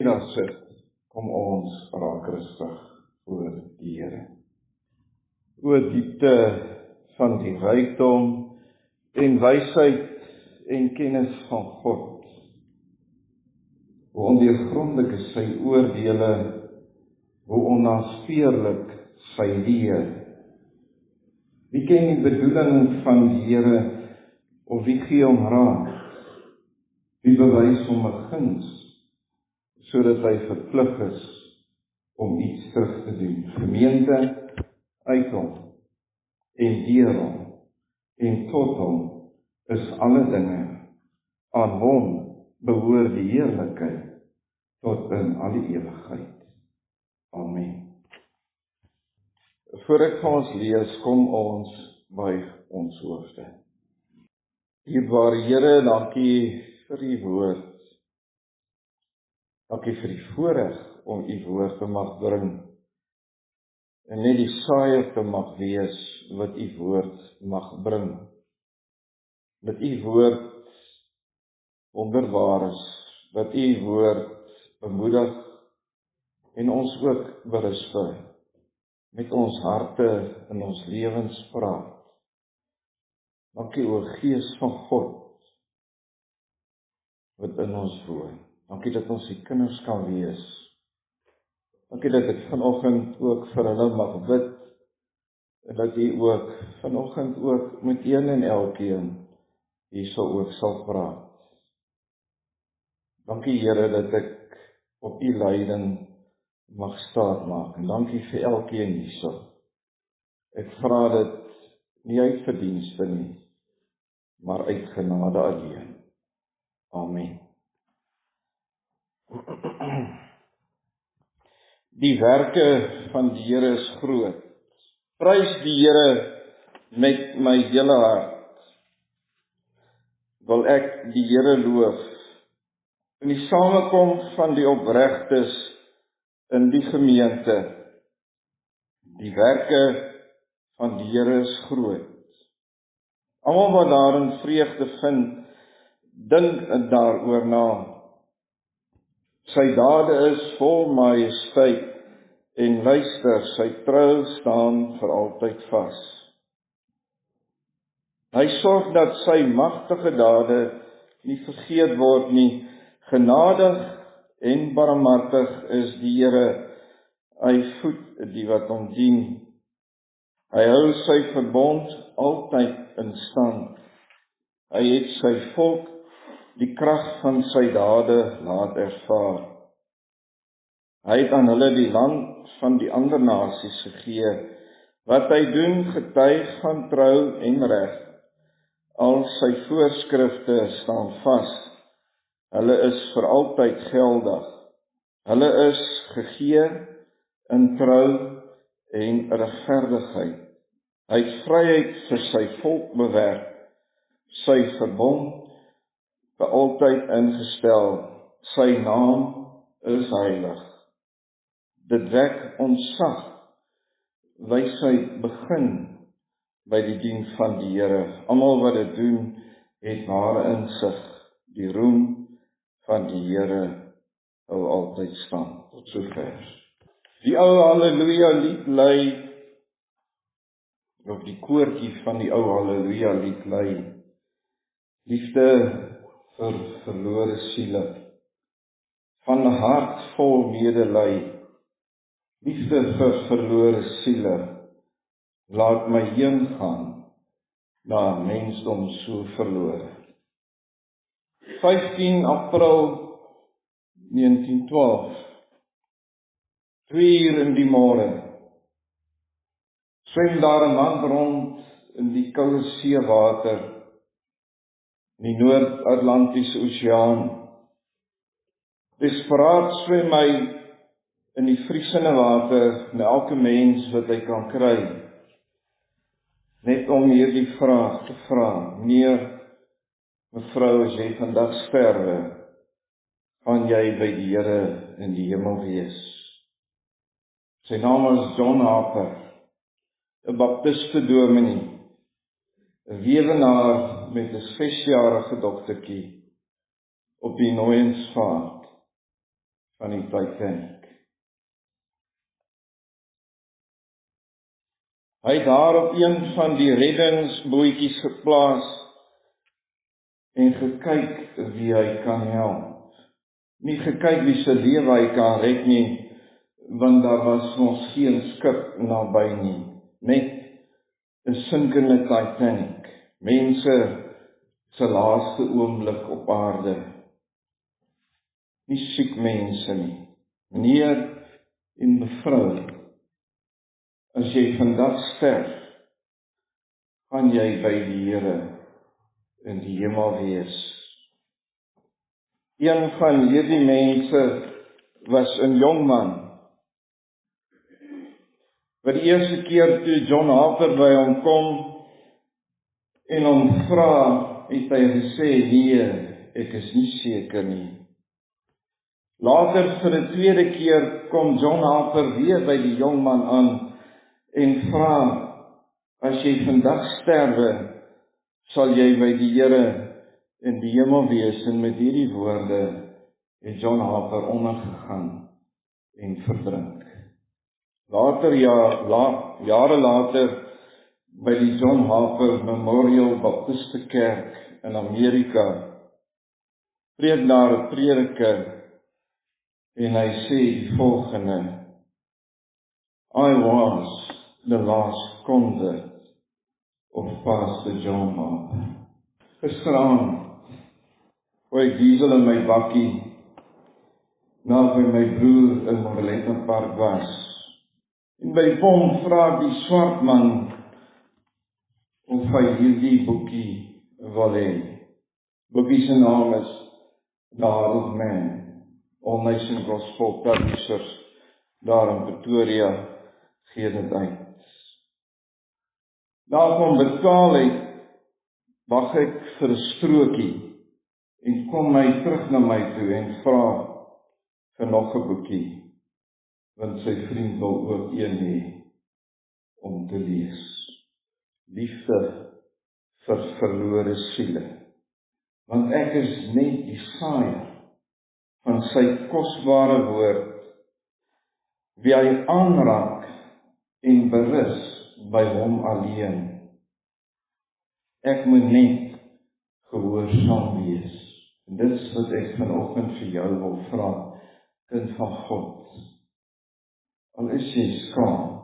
Daar sit, kom ons raak rustig voor die Here. O diepte van die rykdom en wysheid en kennis van God. Hoe ondeurgrondelik is sy oordeele, hoe onnaspeurlik sy leer. Wie ken die bedoeling van die Here, of wie gee hom raad? Wie bewys hom 'n guns, sodat hy verplig is om iets terug te doen. Gemeente uit hom en deur hom en tot hom is alle dinge. Aan hom behoort die heerlikheid tot in alle ewigheid. Amen. Voor ek vir ons lees, kom ons buig ons hoofde. Dierbare Here, dankie vir die woord. Dankie vir die voorreg om u woord te mag bring en net die saaier te mag wees wat u woord mag bring. Dat u woord wonderbaar is, dat u woord bemoedig en ons ook berustig met ons harte en ons lewens praat. Dankie o Gees van God wat in ons woon. Dankie dat ons die kinders kan wees. Dankie dat ek vanoggend ook vir hulle mag bid, en dat u ook vanoggend ook met een en elkeen hierso ook sal praat. Dankie Here dat ek op u leiding mag staatmaak, en dankie vir elkeen hierso. Ek vra dit nie uit verdienste nie, maar uit genade alleen. Amen. Die werke van die Here is groot. Prys die Here met my hele hart. Wil ek die Here loof in die samekoms van die opregtes in die gemeente. Die werke van die Here is groot. Almal wat daarin vreugde vind, dink daaroor na. Sy dade is vol majesteit, en luister, sy trou staan vir altyd vas. Hy sorg dat sy magtige dade nie vergeet word nie. Genadig en barmhartig is die Here, hy voed die wat hom dien. Hy hou sy verbond altyd in stand. Hy het sy volk die krag van sy dade laat ervaar. Hy het aan hulle die land van die ander nasies gegee. Wat hy doen getuig van trou en reg. Al sy voorskrifte staan vas. Hulle is vir altyd geldig. Hulle is gegee in trou en regverdigheid. Hy het vryheid vir sy volk bewerk. Sy verbond vir altyd ingestel, sy naam is heilig. Dit wek ontzag, wysheid begin by die dien van die Here. Almal wat dit doen, het ware insig. Die roem van die Here hou altyd staan. Tot sover. Die ou Halleluja lied lei, of die koortjie van die ou Halleluja lied lei, liefde vir verlore siele, van hart vol medelij, liefde vir verlore siele, laat my heen gaan, na mensdom so verlore. 15 April 1912, 2 uur in die môre, swem daar 'n man rond in die koue seewater, in die Noord-Atlantiese Oseaan. Desperaat swem hy in die vriesende water na elke mens wat hy kan kry. Net om hierdie vraag te vra: meneer, mevrou, as jy vandag sterwe, gaan jy by die Here in die hemel wees? Sy naam is John Harper, 'n baptiste dominee, 'n weewenaar met 'n 6-jarige dogtertjie op die Nooiensvaart van die Titanic. Hy het daar op een van die reddingsbootjies geplaas en gekyk wie hy kan help. Nie gekyk wie se lewe hy kan red nie, want daar was nog geen skip naby nie. Net 'n sinkende Titanic. Mense se laaste oomblik op aarde. Nie siek mense nie. Meneer en mevrou, as jy vandag sterf, gaan jy by die Here in die hemel wees. Een van hierdie mense was 'n jong man, wat die eerste keer toe John Harper by hom kom en hom vra, het hy gesê, nee, ek is nie seker nie. Later vir 'n tweede keer kom John Harper weer by die jong man aan en vra, as jy vandag sterwe, sal jy by die Here in die hemel wees. En met hierdie woorde het John Harper ondergegaan en verdrink. Jare later, by die John Harper Memorial Baptiste Kerk in Amerika, preek daar 'n prediker en hy sê die volgende: I was the last convert of Pastor John Harper. Gisteraan gooi ek diesel in my bakkie, naby my broer in Moreletta Park was. En by die pomp vra die swart man of hy hierdie boekie wil hê. Boekie se naam is The Heart of Man, All Nation Gospel Publishers, daar in Pretoria, gee dit uit. Nadat hom betaal het, wag ek vir 'n strokie en kom hy terug na my toe en vra vir nog 'n boekie, want sy vriend wil ook een hê om te lees. Liefde vir verlore siele, want ek is net die saaier van sy kosbare woord, wie hy aanraak en berus by hom alleen. Ek moet net gehoorsaam wees. En dit is wat ek vanoggend vir jou wil vra, kind van God. Al is jy skaam,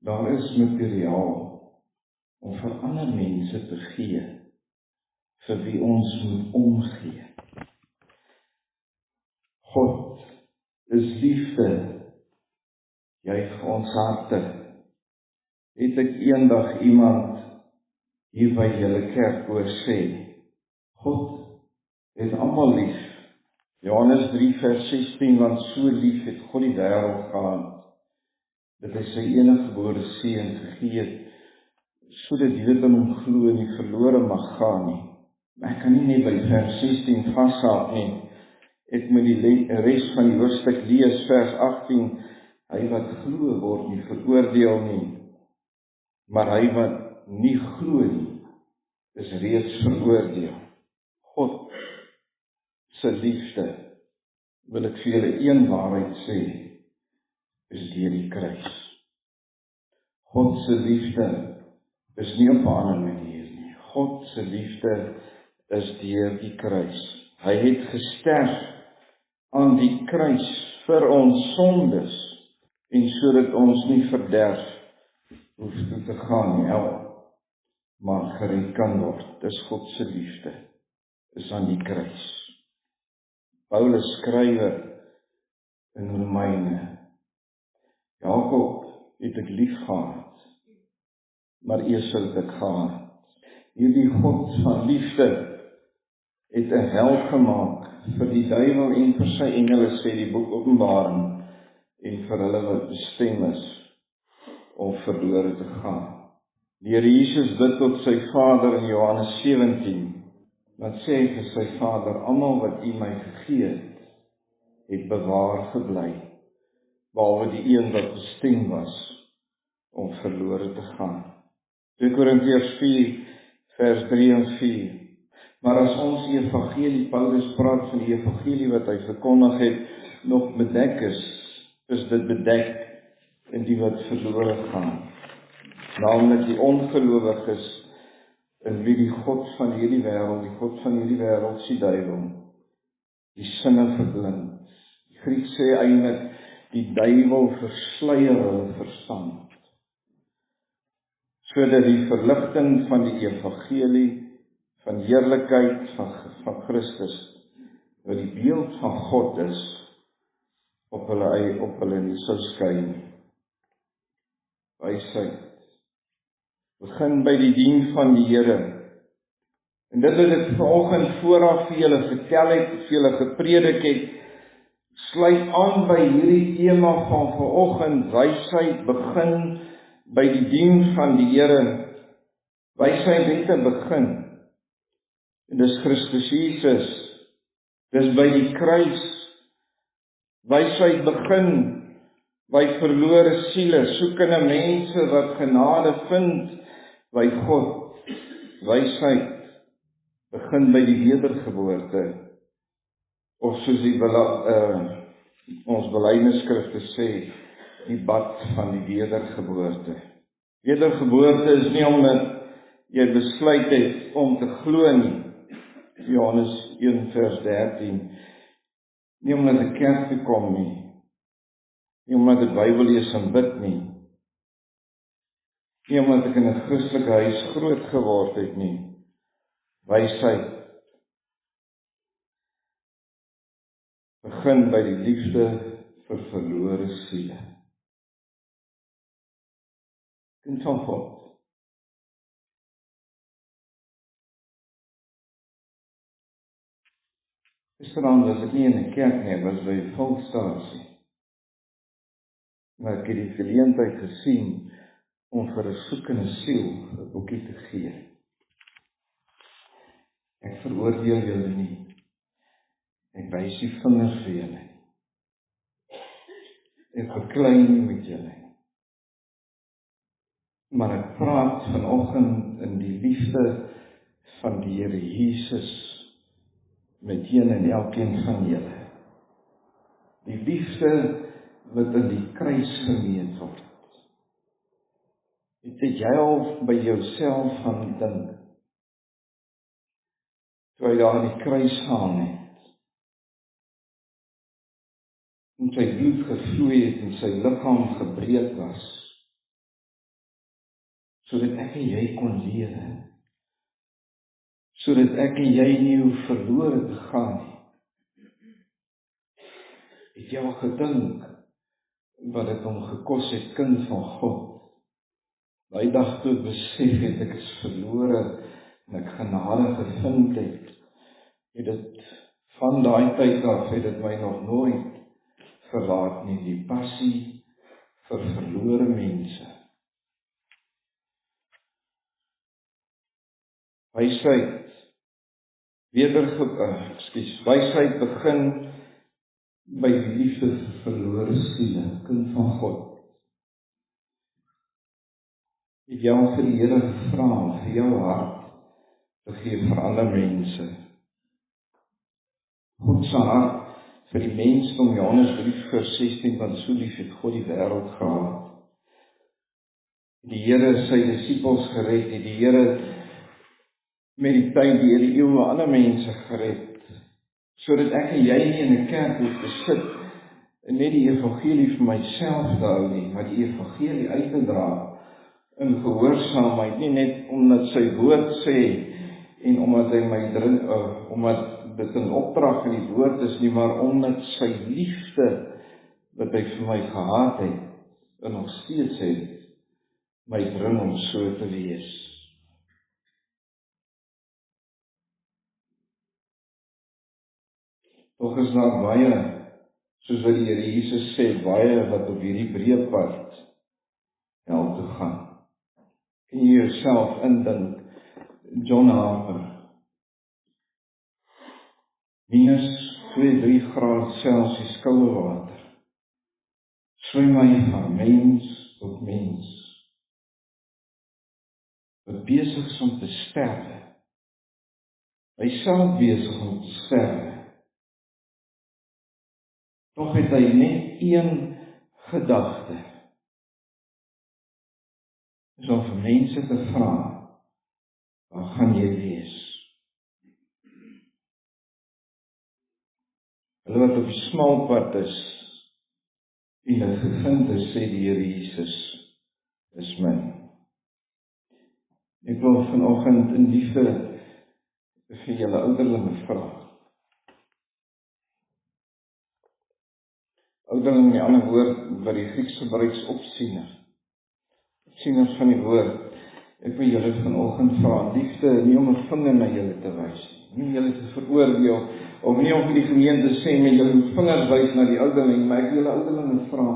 daar is materiaal om vir ander mense te gee, vir wie ons moet omgee. God is liefde, juig ons harte. Het ek eendag iemand hier by julle kerk hoor sê, God het almal lief. Johannes 3 vers 16, want so lief het God die wêreld gehad, dat hy sy eniggebore seun gegee het, sodat die wat in hom glo nie verlore mag gaan nie. Maar ek kan nie net by vers 16 vashou nie. Ek moet die res van die hoofstuk lees, vers 18, hy wat glo word nie veroordeel nie, maar hy wat nie glo nie, is reeds veroordeel. God se liefde, wil ek vir julle een waarheid sê, is deur die kruis. God se liefde is nie op 'n ander manier nie. God se liefde is deur die kruis. Hy het gesterf aan die kruis vir ons sondes, en sodat ons nie verderf hoef toe te gaan nie, maar gered kan word. Dis God se liefde, is aan die kruis. Paulus skrywer in Romeine, Jakob het ek lief gehad, maar Esau het ek gehaat. Hierdie God van liefde het 'n hel gemaak vir die duiwel en vir sy engele, sê die boek Openbaring, en vir hulle wat bestem is om verlore te gaan. Die Here Jesus bid tot sy Vader in Johannes 17, wat sê hy vir sy Vader, almal wat U my gegee het bewaar gebly, behalwe die een wat bestem was om verlore te gaan. 2 Korintiërs 4 vers 3 en 4. Maar as ons die evangelie, Paulus praat van die evangelie wat hy verkondig het, nog bedek is dit bedek in die wat verlore gaan. Naamlik die ongelowiges in wie die God van hierdie wêreld, die duiwel, die sinne verblind. Die Griek sê eintlik, die duiwel versluier hulle verstand, sodat die verligting van die evangelie, van heerlikheid van Christus, wat die beeld van God is, op hulle nie sou skyn. Wysheid begin by die dien van die Here. En dit wat ek vanoggend vooraf vir julle vertel het, vir julle gepredik het, sluit aan by hierdie tema van vanoggend. Wysheid begin by die dien van die Here. Wysheid het 'n begin. En dis Christus Jesus. Dis by die kruis. Wysheid begin by verlore siele, soekende mense wat genade vind by God. Wysheid begin by die wedergeboorte, of soos ons belydenisskrifte sê, die bad van die wedergeboorte. Wedergeboorte is nie omdat jy besluit het om te glo nie, Johannes 1 vers 13, nie om na die kerk te kom nie omdat ek Bybel lees en bid nie omdat ek in 'n Christelike huis groot geword het nie. Wysheid begin by die liefde vir verlore siele. Kind van God. Gisterand was ek nie in 'n kerk nie, was by 'n volkstasie. Maar ek het die geleentheid gesien om vir 'n soekende siel 'n boekie te gee. Ek veroordeel julle nie. Ek wys die vinger vir julle. Ek verklein nie met julle. Maar ek praat vanoggend in die liefde van die Here Jesus met een en elkeen van julle. Die liefde wat in die kruis gemeet word. Het jy al by jouself gaan dink, toe hy daar aan die kruis hang het, en sy bloed gevloei het en sy liggaam gebreek was, sodat ek en jy kon lewe, sodat ek en jy nie hoef verlore te gaan nie. Het jy al gedink wat dit hom gekos het, kind van God? Daai dag toe ek besef het, ek is verlore en ek genade gevind het, het dit van daai tyd af, het dit my nog nooit verlaat nie, die passie vir verlore mense. Wysheid, wysheid begin by die liefde vir verlore siele, kind van God. Het jy al vir die Here gevra, vir jou hart te gee vir ander mense? God se hart vir die mensdom, Johannes 3 vers 16, want so lief het God die wêreld gehad. Die Here sy disippels gered, het die Here met die tyd deur die eeue ander mense gered, sodat ek en jy nie in 'n kerk hoef te sit en net die evangelie vir myself te hou nie, maar die evangelie uit te dra in gehoorsaamheid, nie net omdat sy woord sê en omdat hy my omdat dit 'n opdrag in die woord is nie, maar omdat sy liefde wat hy vir my gehad het en nog steeds het, my dring om so te wees. Tog is daar baie, soos wat die Here Jesus sê, baie wat op hierdie breë pad hel toe gaan. Kan jy jouself indink, John Harper, minus 2-3 grade Celsius koue water, swem hy van mens tot mens, wat besig is om te sterwe, hy self besig om te sterwe, Tog het hy net een gedagte. Is om vir mense te vra, waar gaan jy wees? Hulle wat op die smaalpad is, en het gevind is, sê die Here Jesus, is my. Ek wil vanoggend in liefde vir julle ouderlinge vra. Ouderling, die ander woord wat die Grieks gebruik is opsiener. Opsieners van die woord. Ek wil julle vanoggend vra, liefde, nie om 'n vinger na julle te wys, nie julle te veroordeel, of nie om vir die gemeente sê, met julle vingers wys na die ouderling, maar ek wil julle ouderlinge vra,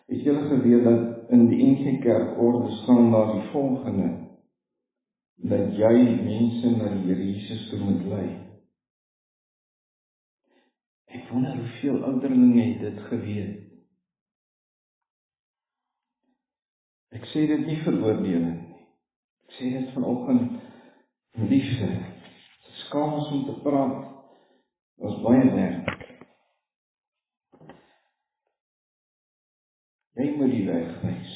het julle geweet dat in die NG Kerk orde staan daar die volgende, dat jy mense na die Here Jesus toe moet lei. Ek wonder hoeveel ouderlinge het dit geweet. Ek sê dit nie veroordelend nie. Ek sê dit vanoggend in liefde. Dit is skaars om te praat. Dit is baie werk. Jy moet die weg wys.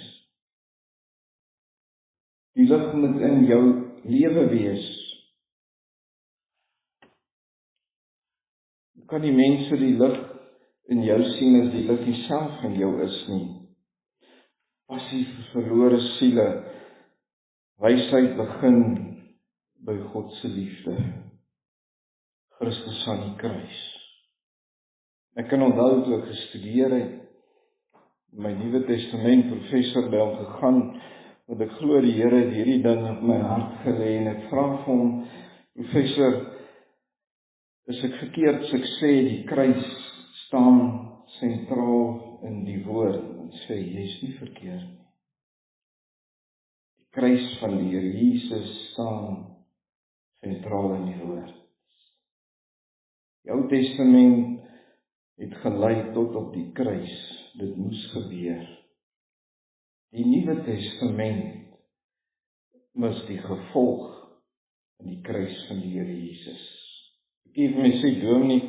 Die lig moet in jou lewe wees. Kan die mense die lig in jou sien as die lig nie self in jou is nie? Passie vir verlore siele. Wysheid begin by God se liefde. Christus aan die kruis. Ek kan onthou toe ek gestudeer het, my Nuwe Testament professor by hom gegaan, want ek glo die Here het hierdie ding op my hart gelê en ek vra vir hom, professor, is ek verkeerd as ek sê die kruis staan sentraal in die woord? En sê, jy is nie verkeerd nie. Die kruis van die Here Jesus staan sentraal in die woord. Die Ou Testament het gelei tot op die kruis. Dit moes gebeur. Die Nuwe Testament was die gevolg van die kruis van die Here Jesus. Ek het vir my sê, dominee,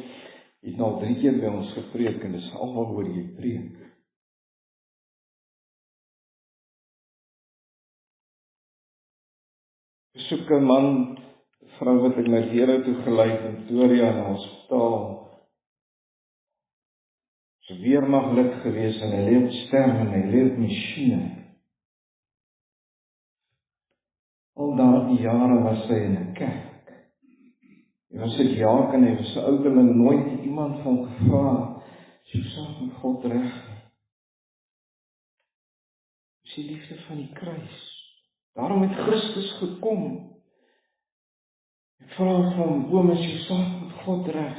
het nou 3 keer by ons gepreek en dis almal oor jy preek. Besoek 'n man, vrou wat ek na die Here toe gelei het in Pretoria in 'n hospitaal. Sy weermag lid gewees en hy lê op sterf en hy lê op masjiene. Al daardie jare was hy in 'n kerk. Hy was 'n diaken, hy was 'n ouderling, nooit het iemand van hom gevra, is jy saam met God reg? Dis die liefde van die kruis. Daarom het Christus gekom. Ek vra vir hom, oom, is jy saam met God reg?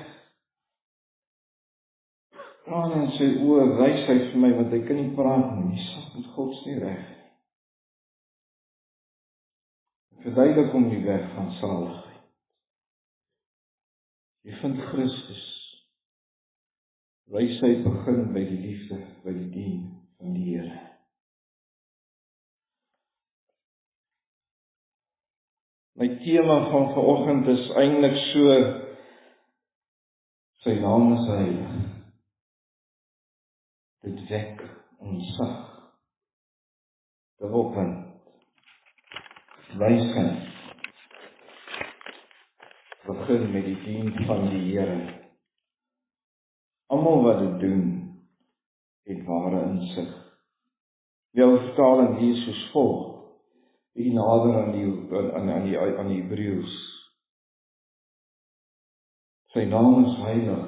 Trane in sy oë wys hy vir my, want hy kan nie praat nie, die saak met God is nie reg. Verduidelik hom die weg van saligheid. Jy vind Christus. Wysheid begin by die liefde, by die dien van die Here. My tema van vanoggend is eintlik so, sy naam is heilig. Dit wek ontzag, dubbelpunt, wysheid, begin met die dien van die Here. Almal wat dit doen, het ware insig. Jou vertaling hier is soos volg, die nader aan die Hebreëus. Sy naam is heilig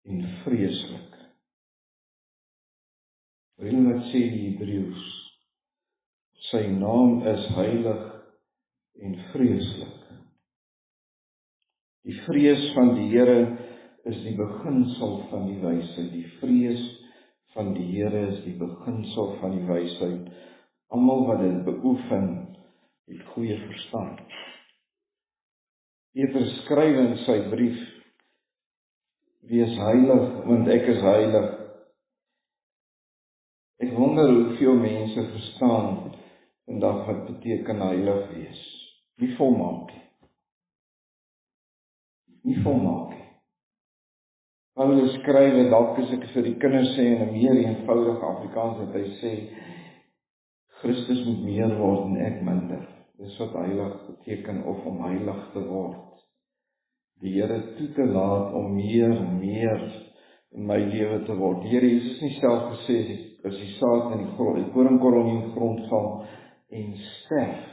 en vreeslik. Wat sê die Hebreëus? Sy naam is heilig en vreeslik. Die vrees van die Here is die beginsel van die wysheid. Die vrees van die Here is die beginsel van die wysheid. Almal wat dit beoefen, het goeie verstand. Petrus skryf in sy brief, wees heilig, want ek is heilig. Ek wonder hoeveel mense verstaan vandag wat beteken heilig wees. Nie volmaak nie. Nie volmaak nie. Paulus skryf dit dalk as ek vir die kinders sê in 'n meer eenvoudige Afrikaans dat hy sê Christus moet meer word en ek minder. Dis wat heilig beteken of om heilig te word. Die Here toe te laat om meer en meer in my lewe te word. Die Here Jesus nie self gesê as die saad in die koringkorrel in die grond val en sterf,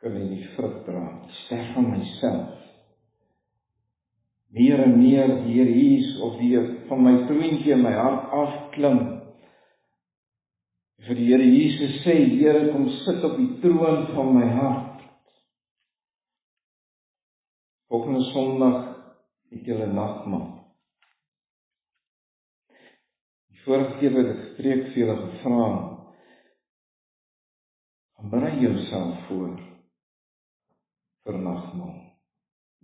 kan hy nie vrug dra nie. Sterf van myself. Meer en meer die Here Jesus of die van my troontjie in my hart afklim. Vir die Here Jesus sê, Here kom sit op die troon van my hart. Volgende Sondag het julle nagmaal. Die vorige keer het ek gepreek vir julle gevra, berei jouself voor vir nagmaal.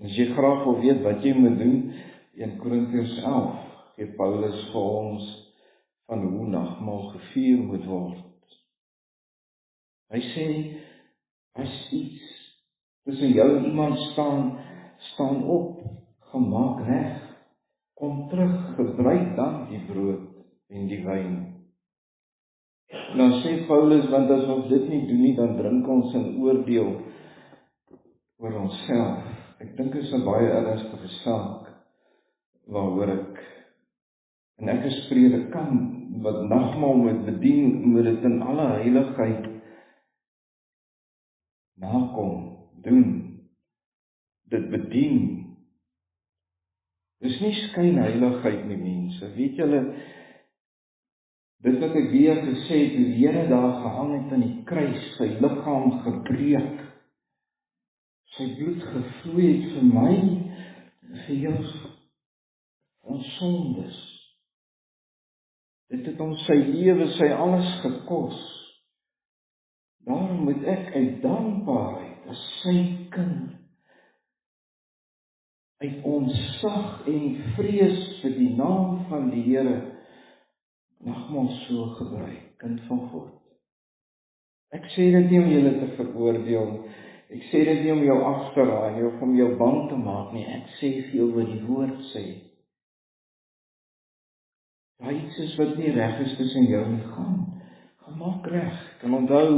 As jy graag wil weet wat jy moet doen, in Korintiërs 11 gee Paulus vir ons van hoe nagmaal gevier moet word. Hy sê, as iets tussen jou en iemand staan op, gemaak reg, kom terug, gebruik dan die brood en die wyn. En dan sê Paulus, want as ons dit nie doen nie, dan drink ons in oordeel oor onsself. Ek dink dit is 'n baie ernstige saak, waaroor en ek as predikant wat nagmaal moet bedien, moet dit in alle heiligheid nakom, doen, dit bedien. Dis nie skynheiligheid nie, mense. Weet julle, dit wat ek weer gesê het, die Here daar gehang het aan die kruis, sy liggaam gebreek, sy bloed gevloei het vir my, vir jou, ons sondes. Dit het hom sy lewe, sy alles gekos. Daarom moet ek uit dankbaarheid, as sy kind, uit ontzag en vrees vir die naam van die Here, nagmaal so gebruik, kind van God. Ek sê dit nie om julle te veroordeel, ek sê dit nie om jou af te raai, of om jou bang te maak nie, ek sê vir jou wat die woord sê. Daar iets is wat nie reg is tussen jou en gaan maak reg. Ek kan onthou,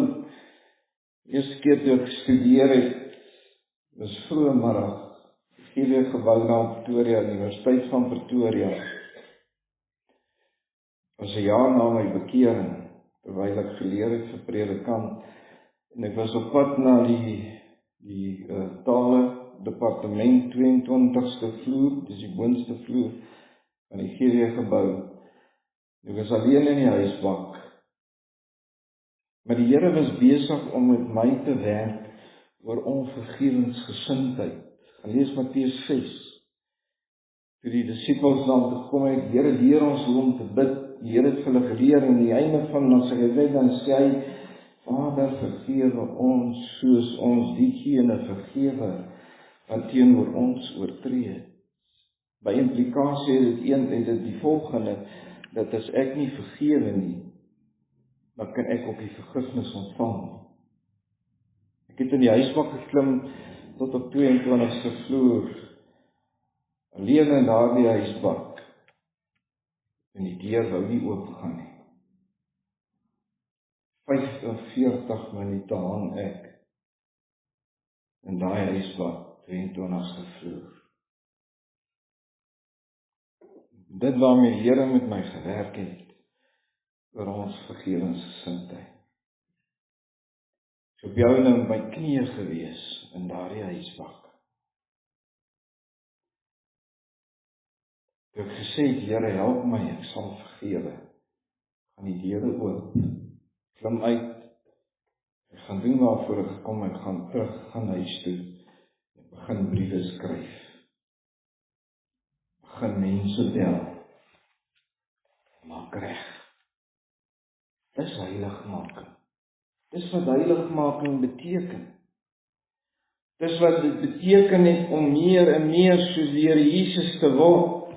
eerste keer toe ek gestudeer het, was vroeg middag, GW gebou na Pretoria, Universiteit van Pretoria. Was 'n jaar na my bekering, terwyl ek geleer het vir predikant, en ek was op pad na die tale departement 22ste vloer, dis die boonste vloer van die GW gebou. Ek was alleen in die huisbak. Maar die Here was besig om met my te werk oor onvergewensgesindheid. Gaan lees Matteus 6. Toe die disippels dan gekom het, Here leer ons hoe om te bid. Die Here het vir hulle geleer en die einde van sy gebed dan sê hy, Vader, vergewe ons soos ons diegene vergewe wat teenoor ons oortree het. By implikasie het dit die volgende, dat as ek nie vergewe nie, dan kan ek ook die vergifnis ontvang. Ek het in die huisbak geklim tot op 22ste vloer, alleen in daardie huisbak, en die deur wou nie oopgaan nie. 45 minute hang ek in daai huisbak, 22ste vloer. Dit waarmee die Here met my gewerk het, oor ons vergewensgesindheid. So op jou nou my knieë gewees in daardie huisbak. Toe ek gesê het, Here help my, ek sal vergewe. Gaan die deure oop, klim uit, ek gaan doen waarvoor ek gekom, ek gaan terug, gaan huis toe, ek begin briewe skryf, begin mense bel, maak reg. Dis heiligmaking. Dis wat heiligmaking beteken. Dis wat dit beteken het om meer en meer soos die Here Jesus te word.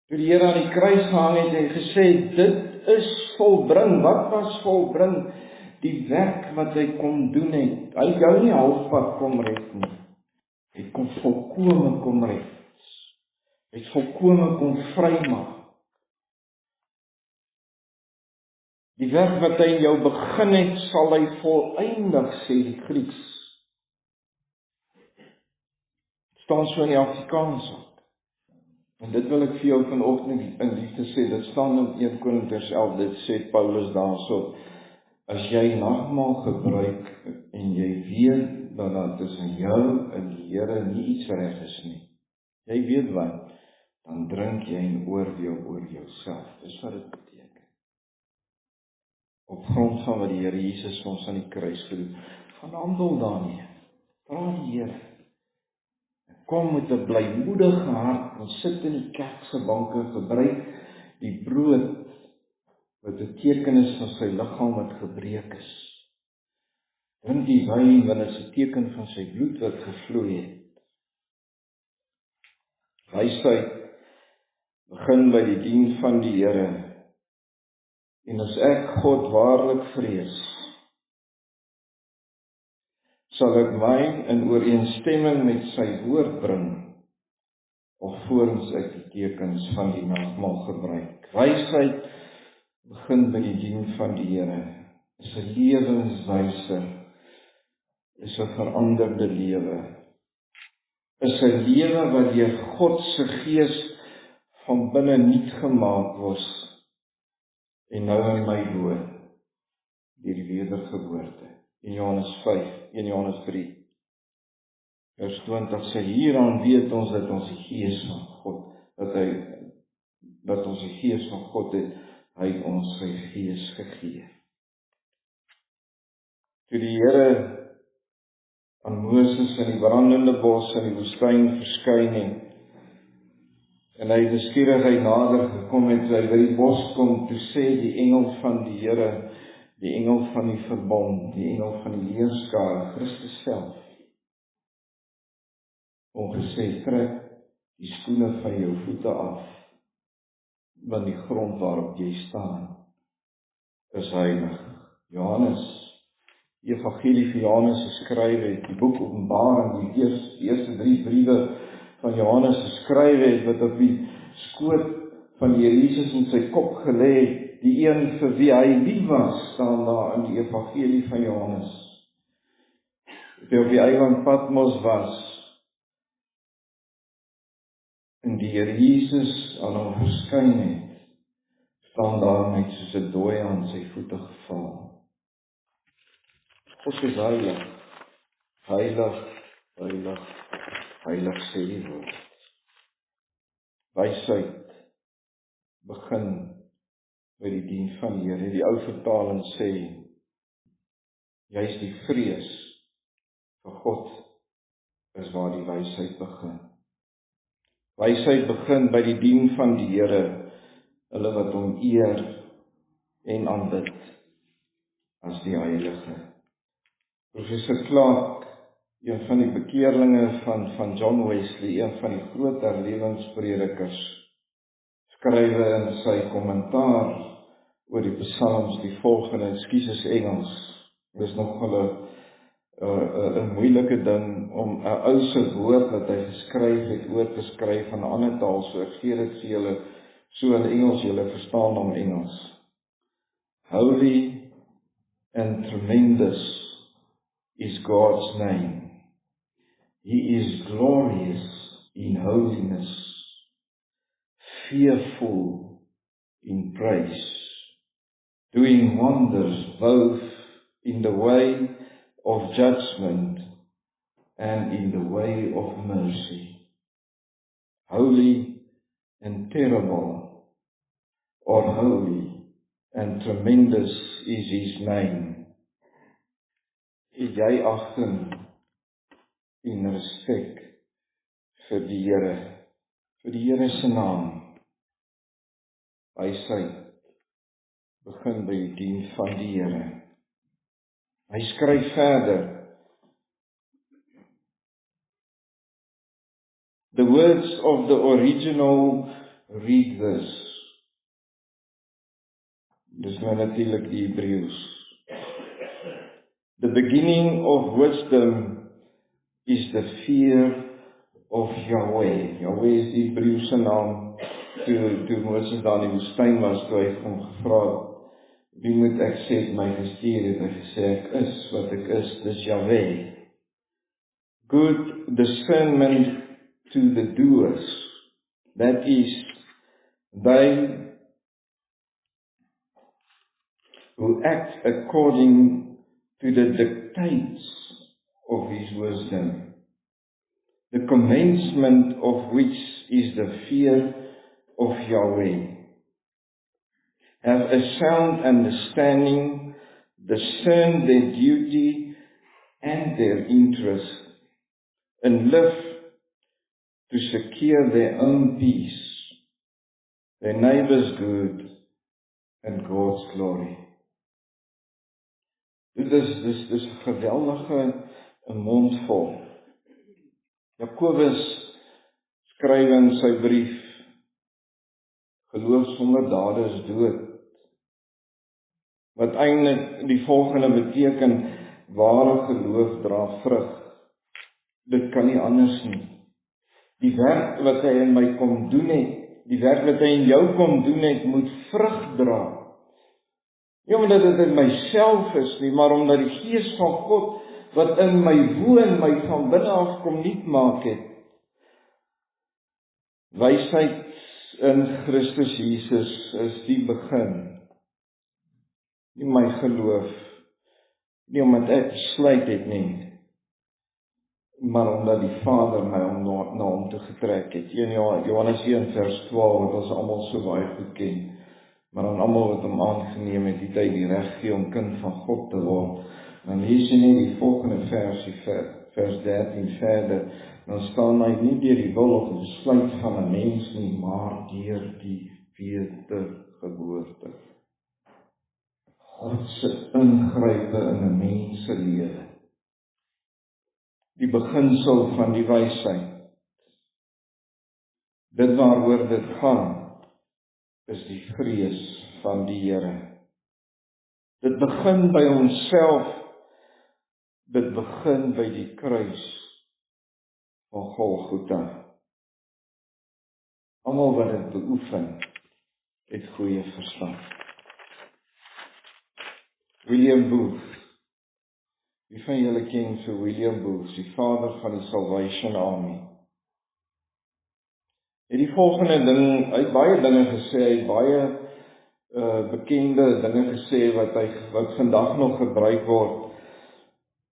Toe die Here aan die kruis gehang het en gesê, dit is volbring. Wat was volbring? Die werk wat hy kon doen het. Hy het jou nie halfpad kom red nie. Hy kon volkome kom red. het volkome kon vrymaak. Die werk wat hy in jou begin het, sal hy volëindig, sê die Grieks. Het staan so in die Afrikaans ook. En dit wil ek vir jou vanoggend in liefde sê, dit staan in 1 Korintiërs 11, dit sê Paulus daarso, as jy nagmaal gebruik, en jy weet dat daar tussen jou en die Here nie iets reg is nie, jy weet wat, dan drink jy en oordeel oor jouself, dis wat dit beteken. Op grond van wat die Here Jesus vir ons aan die kruis gedoen, gaan handel daarmee, vra die Here, kom met 'n blymoedige hart, ons sit in die kerk se banke, gebruik die brood, wat 'n teken is van sy liggaam wat gebreek is. Drink die wyn, want dit is 'n teken van sy bloed wat gevloei het. Wysheid begin by die dien van die Here. En as ek God waarlik vrees, sal ek my in ooreenstemming met sy woord bring, alvorens ek die tekens van die nagmaal gebruik. Wysheid begin by die dien van die Here. Is 'n lewenswyse, is 'n veranderde lewe. Is 'n lewe wat deur God se Gees van binne nuut gemaak word, en nou in my dood, deur die wedergeboorte. In Johannes 5, 1 Johannes 3, vers 20 sê, hieraan weet ons dat ons die Gees van God, dat ons die Gees van God het, hy het ons sy Gees gegee. Toe die Here aan Moses in die brandende bos in die woestyn verskyn het, en hy die skierigheid nader gekom het, hy by die bos kom, toe sê die engel van die Here, die engel van die verbond, die engel van die leerskare, Christus self, ongesê, trek die skoene van jou voete af, want die grond waarop jy staan, is heilig. Johannes, die evangelie van Johannes geskryf het, die boek Openbaring, die eerste 3 briewe van Johannes geskryf het, wat op die skoot van die Here Jesus in sy kop gelê het, die een vir wie hy lief was, staan daar in die evangelie van Johannes. Toe op die eiland Patmos was, en die Here Jesus aan hom verskyn het, staan daar net soos 'n dooie aan sy voete geval. God is heilig, heilig, heilig, heilig sê die woord. Wysheid begin by die dien van die Here. Die ou vertaling sê, juist die vrees vir God is waar die wysheid begin. Wysheid begin by die dien van die Here, hulle wat hom eer en aanbid as die Heilige. Professor Clark, een van die bekeerlinge van John Wesley, een van die groot herlewingspredikers, skrywe in sy kommentaar oor die psalms die volgende, ekskuus Engels, dit is nog 'n moeilike ding om 'n ou se woord wat hy geskryf het oor te skryf van 'n ander taal, so ek gee dit vir julle so in Engels, julle verstaan hom Engels. Holy and tremendous is God's name. He is glorious in holiness, fearful in praise, doing wonders both in the way of judgment and in the way of mercy. Holy and terrible, or holy and tremendous is his name. Het jy agting en respek vir die Here se naam? Wysheid begin by die dien van die Here. Hy skryf verder, the words of the original read this. Dis nou natuurlik die Hebreëus. The beginning of wisdom is the fear of Yahweh. Yahweh is die Hebreëse naam. Toe Moses daar in die woestyn was, toe hy hom gevra het, wie moet ek sê het my gestuur het? Hy gesê, ek is wat ek is, dis Yahweh. Good discernment to the doers. That is, they who act according to the dictates of his wisdom, the commencement of which is the fear of Yahweh. Have a sound understanding, discern their duty and their interest, and live to secure their own peace, their neighbor's good, and God's glory. Dit is 'n geweldige mondvol. Jakobus skryf in sy brief, geloof sonder dade is dood. Wat eintlik die volgende beteken, ware geloof dra vrug. Dit kan nie anders nie. Die werk wat hy in my kom doen het, die werk wat hy in jou kom doen het, moet vrug dra. Nie omdat dit in myself is nie, maar omdat die Gees van God wat in my woon, my van binne af kom nuut maak het. Wysheid in Christus Jesus is die begin. Nie my geloof, nie omdat ek besluit het nie, maar omdat die Vader my na hom toe getrek het. Johannes 1 vers 12, wat ons almal so baie goed ken. Maar aan almal wat hom aangeneem het, het hy die reg gegee om kind van God te word. Dan lees jy net die volgende versie, vers 13 verder, dan staan hy nie deur die wil of die besluit van 'n mens nie, maar deur die wedergeboorte. God se ingrype in 'n mens se lewe. Die beginsel van die wysheid. Dit waaroor dit gaan, is die vrees van die Here. Dit begin by onsself, dit begin by die kruis van Golgotha. Almal wat dit beoefen, het goeie verstand. William Booth. Wie van julle ken vir William Booth, die vader van die Salvation Army? Het die volgende ding, hy het baie dinge gesê, hy het baie bekende dinge gesê wat vandag nog gebruik word.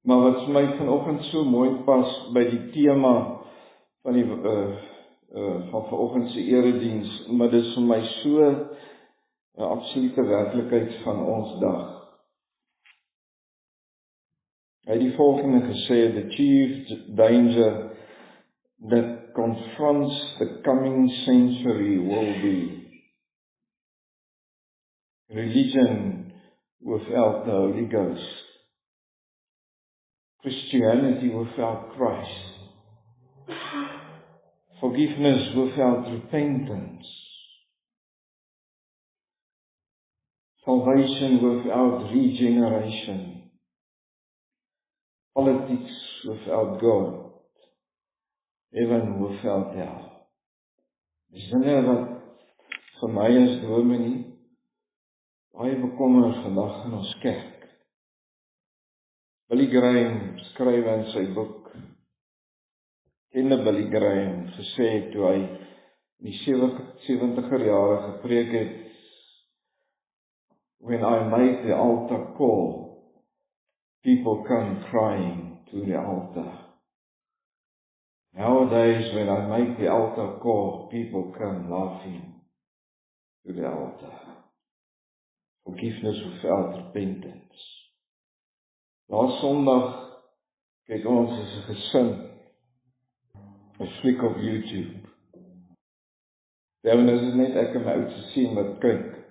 Maar wat vir my vanoggend so mooi pas by die tema van die van vanoggend se erediens, maar dit is vir my so 'n absolute werklikheid van ons dag. Hy het die volgende gesê, the chief danger that confronts the coming century will be religion without the Holy Ghost, Christianity without Christ, forgiveness without repentance, salvation without regeneration, politics without God, heaven without hell. Dis dinge wat vir my as dominee baie bekommer vandag in ons kerk. Billy Graham skryf in sy boek, kende Billy Graham, gesê toe hy in die 70er jare gepreek het, when I make the altar call, people come crying to the altar. Nowadays, when I make the altar call, people come laughing to the altar. Forgiveness without repentance. Laas Sondag kyk ons as 'n gesin 'n fliek op YouTube. Dan is dit net ek en my oudste seun wat kyk.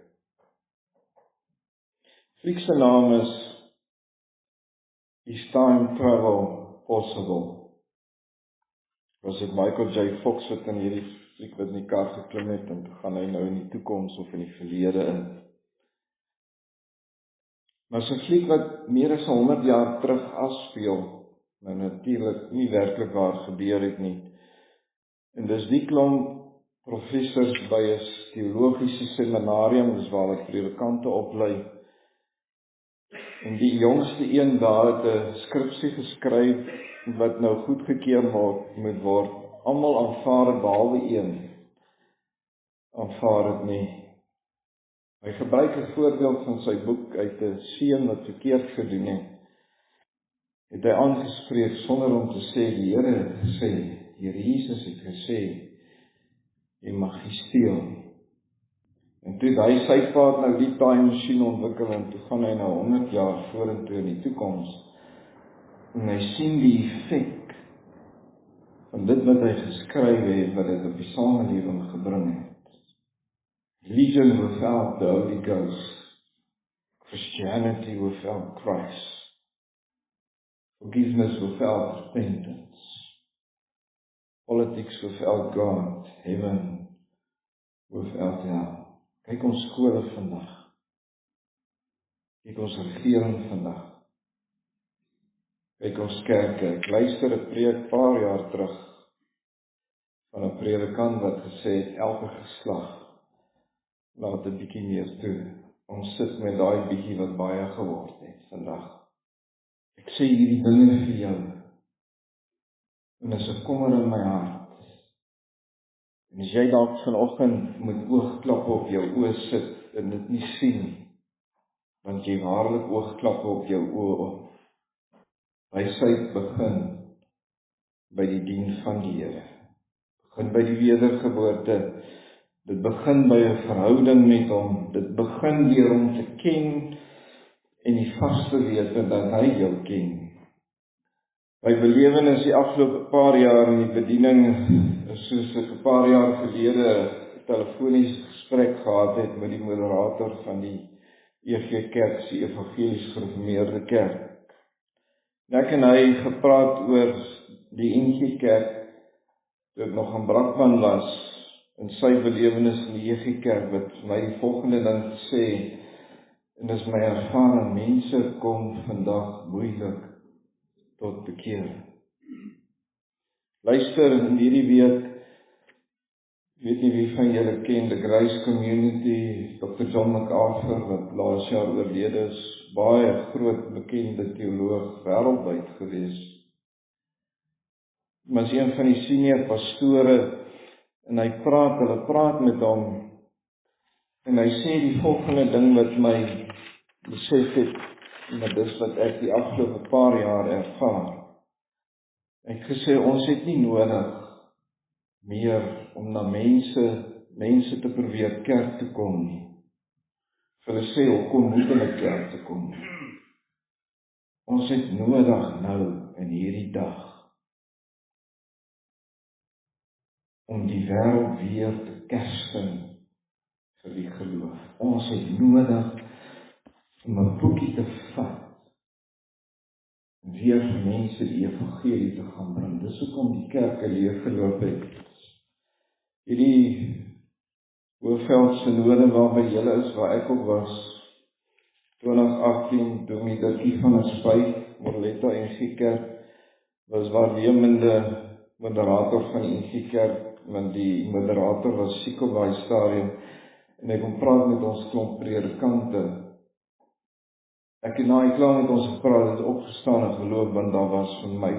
Fliek se naam is Is Time Travel Possible? Was dit Michael J. Fox wat in hierdie fliek wat in die kar geklim het en gaan hy nou in die toekoms of in die verlede in? Maar so 'n fliek wat meer as 100 jaar terug afspeel, maar natuurlik nie werklik waar gebeur het nie. En dis die klomp professors by 'n teologiese seminarium, dis waar hulle predikante oplei. En die jongste een daar het 'n skripsie geskryf wat nou goedgekeur moet word. Almal aanvaar dit behalwe een. Aanvaar dit nie. Hy gebruik 'n voorbeeld van sy boek uit 'n seun wat verkeerd gedoen het. Het hy aangespreek sonder om te sê die Here het gesê, die Here Jesus het gesê, jy mag nie steel nie. En toe hy sy paat nou die time machine ontwikkel en toe gaan hy nou 100 jaar vorentoe in die toekoms. En hy sien die effek van dit wat hy geskryf het, wat dit op die samelewing gebring het. Religion without the Holy Ghost. Christianity without Christ. Forgiveness without repentance. Politics without God. Heaven without hell. Kyk ons skole vandag. Kyk ons regering vandag. Kyk ons kerke. Ek luister 'n preek paar jaar terug van 'n predikant wat gesê het, elke geslag laat 'n bietjie meer toe. Ons sit met daai bietjie wat baie geword het vandag. Ek sê hierdie dinge vir jou. En is 'n kommer in my hart. En as jy dalk vanoggend met oogklappe op jou oë sit en dit nie sien, want jy waarlik oogklappe op jou oë op. Wysheid begin by die dien van die Here. Begin by die wedergeboorte. Dit begin by 'n verhouding met hom. Dit begin deur hom te ken en die vas te weet dat hy jou ken. My belewenis die afgelope paar jaar in die bediening is soos ek 'n paar jaar gelede 'n telefoniese gesprek gehad het met die moderator van die EG Kerk, die Evangelies Gereformeerde Kerk. En ek en hy gepraat oor die NG Kerk, toe ek nog in Brakpan was, en sy belewenis in die EG Kerk, wat vir my die volgende ding gesê, en dis my ervaring, mense kom vandag moeilik tot bekering. Luister, in hierdie week, weet nie wie van julle ken, the Grace Community, Dr. John MacArthur, wat laas jaar oorlede is, baie groot bekende teoloog wêreldwyd gewees. Maar is een van die senior pastore, en hulle praat met hom, en hy sê die volgende ding wat my besef het, en dis wat ek die afgelope paar jaar ervaar. Hy het gesê, ons het nie nodig meer om na mense te probeer kerk toe kom nie. Vir hulle sê, hoekom moet hulle kerk toe kom nie? Ons het nodig nou in hierdie dag om die wêreld weer te kersten vir die geloof. Ons het nodig om 'n boekie te vat en weer vir mense die evangelie te gaan bring. Dis hoekom die kerk leeg geloop het. Hierdie Hoëveld synode waarby julle is, waar ek ook was, 2018, Dominee Dirkie van der Spyt, Morletta NG Kerk, was waarnemende moderator van die NG Kerk, want die moderator was siek op daai stadium, en hy kom praat met ons klomp predikante. Ek het na klaar met ons gepraat, het opgestaan en geloop, want daar was vir my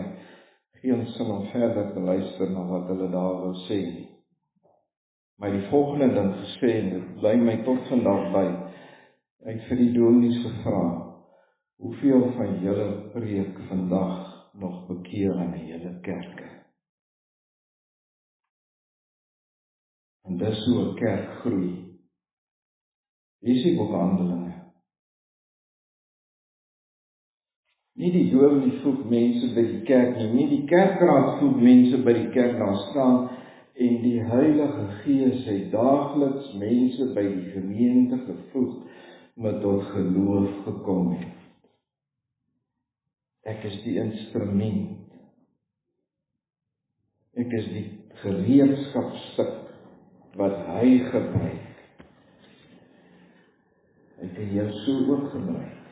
geen sin om verder te luister na wat hulle daar wil sê. Maar die volgende ding gesê, en dit bly my tot vandag by, ek het vir die dominees gevra, hoeveel van julle preek vandag nog bekeer in die hele kerke? En dis hoe 'n kerk groei. Lees die boek Handelinge. Nie die dominee voeg mense by die kerk nie die kerkraad voeg mense by die kerk daar staan, en die Heilige Gees het daagliks mense by die gemeente gevoeg, wat tot geloof gekom het. Ek is die instrument. Ek is die gereedskapstuk wat hy gebruik. Hy het jou so ook gebruik,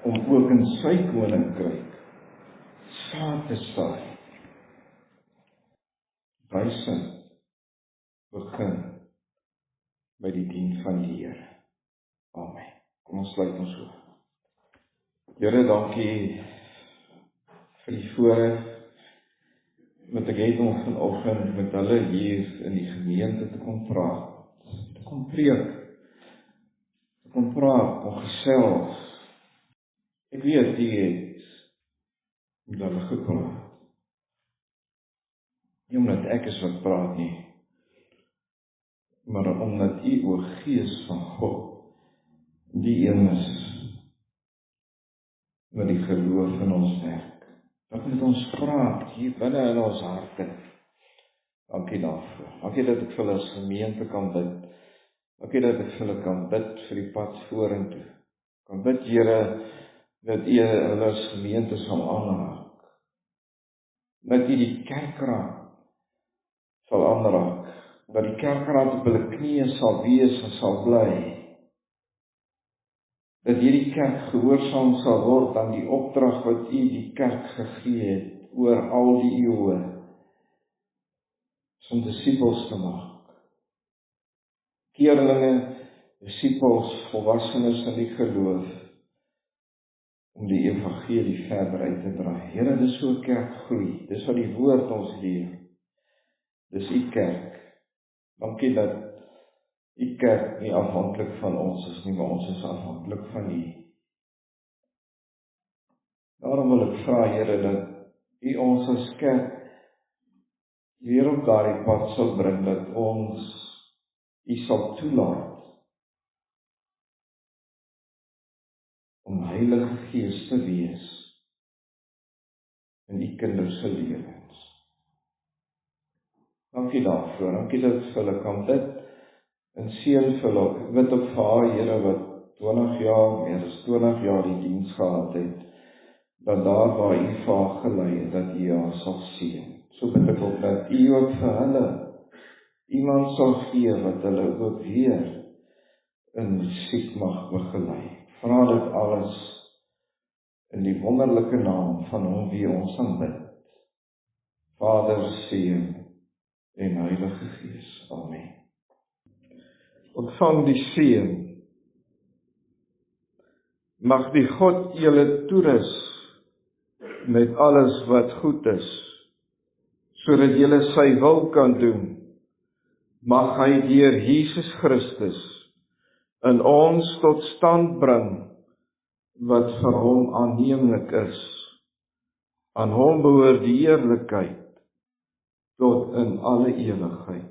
om ook in sy koninkryk saad te saai. prysing begin by die dien van die Here. Amen. Kom ons sluit ons oë. Here, dankie vir die voorreg wat ek het om vanoggend met hulle hier in die gemeente te kom praat, te kom preek, te kom praat, kom gesels. Ek weet die het met hulle gepraat. Nie omdat ek is wat praat nie, maar omdat U, o Gees van God, die een is wat die geloof in ons werk. Wat met ons praat hier binne in ons harte. Dankie daarvoor. Dankie dat ek vir hulle as gemeente kan bid. Dankie dat ek vir hulle kan bid vir die pad vorentoe. Kan bid, Here, dat U hulle as gemeente sal aanraak. Dat U die kerkraad sal aanraak. Dat die kerkraad op hulle knieë sal wees en sal bly. Dat hierdie kerk gehoorsaam sal word aan die opdrag wat U die kerk gegee het oor al die eeue, om disippels te maak. Keerlinge, disippels, volwassenes in die geloof, om die evangelie verder uit te dra. Here, dis so 'n kerk groei, dis wat die woord ons leer. Dis U kerk. Dankie dat U kerk nie afhanklik van ons is nie, maar ons is afhanklik van U. Daarom wil ek vra, Here, dat U ons as kerk weer op daardie pad sal bring, dat ons U sal toelaat om Heilige Gees te wees in U kinders se lewens. Dankie daarvoor, dankie dat ek vir hulle kan bid, en seën vir hulle, ek bid ook vir haar, Here, wat 20 jaar, meer as 20 jaar die diens gehad het, dat daar waar U vir haar gelei het, dat U haar sal seën. So bid ek ook dat U ook vir hulle iemand sal gee, wat hulle ook weer in musiek mag begelei. Vra dit alles in die wonderlike naam van Hom wie ons aanbid. Vader, Seun en Heilige Gees. Amen. Ontvang die seën. Mag die God julle toerus met alles wat goed is, sodat julle sy wil kan doen. Mag hy deur Jesus Christus in ons tot stand bring wat vir Hom aanneemlik is. Aan Hom behoort die heerlikheid tot in alle ewigheid.